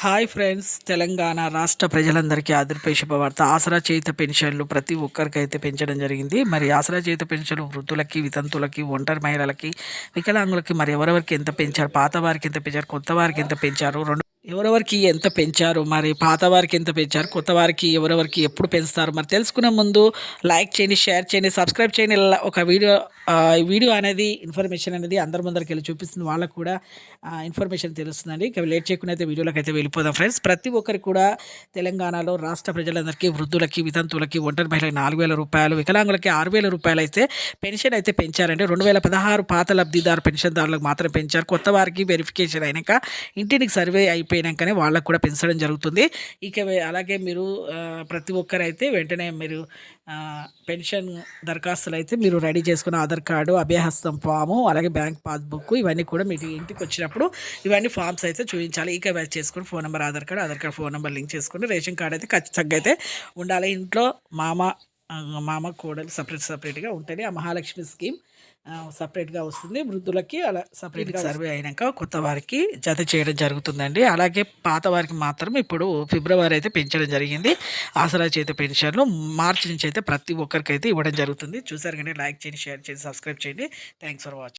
Hi friends, Telangana రాష్ట్ర ప్రజలందరికీ ఆదుర్పే శుభవార్త. ఆసరా చేయుత పెన్షన్లు ప్రతి ఒక్కరికైతే పెంచడం జరిగింది. మరి ఆసరా చేయుత పెన్షన్లు వృద్ధులకి, వితంతులకి, ఒంటరి మహిళలకి, వికలాంగులకి మరి ఎవరెవరికి ఎంత పెంచారు, పాత వారికి ఎంత పెంచారు, కొత్త వారికి ఎంత పెంచారు, ఎవరెవరికి ఎంత పెంచారు, మరి పాత వారికి ఎంత పెంచారు, కొత్త వారికి ఎవరెవరికి ఎప్పుడు పెంచుతారు, మరి తెలుసుకునే ముందు లైక్ చేయండి, షేర్ చేయండి, సబ్స్క్రైబ్ చేయండి. ఒక వీడియో అనేది ఇన్ఫర్మేషన్ అనేది అందరి ముందరికి వెళ్ళి చూపిస్తుంది, వాళ్ళకు కూడా ఇన్ఫర్మేషన్ తెలుస్తుందండి. ఇక లేట్ చేయకుండా అయితే వీడియోలోకి అయితే వెళ్ళిపోదాం ఫ్రెండ్స్. ప్రతి ఒక్కరికి కూడా తెలంగాణలో రాష్ట్ర ప్రజలందరికీ వృద్ధులకి, వితంతులకి, ఒంటరి మహిళలకి 4,000 రూపాయలు, వికలాంగులకి 6,000 రూపాయలు అయితే పెన్షన్ అయితే పెంచారండి. 2016 పాత లబ్ధిదారు పెన్షన్దారులకు మాత్రం పెంచారు. కొత్త వారికి వెరిఫికేషన్ అయినాక, ఇంటికి సర్వే అయిపోయినాకనే వాళ్ళకు కూడా పెంచడం జరుగుతుంది. ఇక అలాగే మీరు ప్రతి ఒక్కరైతే వెంటనే మీరు పెన్షన్ దరఖాస్తులు అయితే మీరు రెడీ చేసుకున్న ఆధార్ కార్డు, అభయహస్తం ఫాము, అలాగే బ్యాంక్ పాస్బుక్ ఇవన్నీ కూడా మీకు ఇంటికి వచ్చినప్పుడు ఇవన్నీ ఫామ్స్ అయితే చూపించాలి. ఇక చేసుకుని phone number, Aadhaar card phone number link చేసుకుని రేషన్ కార్డు అయితే ఖచ్చితంగా అయితే ఉండాలి. ఇంట్లో మామ కోడలు సపరేట్గా ఉంటుంది. ఆ మహాలక్ష్మి స్కీమ్ సపరేట్గా వస్తుంది. వృద్ధులకి అలా సపరేట్గా సర్వే అయినాక కొత్త వారికి జత చేయడం జరుగుతుందండి. అలాగే పాత వారికి మాత్రం ఇప్పుడు ఫిబ్రవరి అయితే పెంచడం జరిగింది. ఆసరా చేత పెన్షన్లు మార్చి నుంచి అయితే ప్రతి ఒక్కరికి అయితే ఇవ్వడం జరుగుతుంది. చూసారు కానీ లైక్ చేయండి, షేర్ చేయండి, సబ్స్క్రైబ్ చేయండి. Thanks for watching.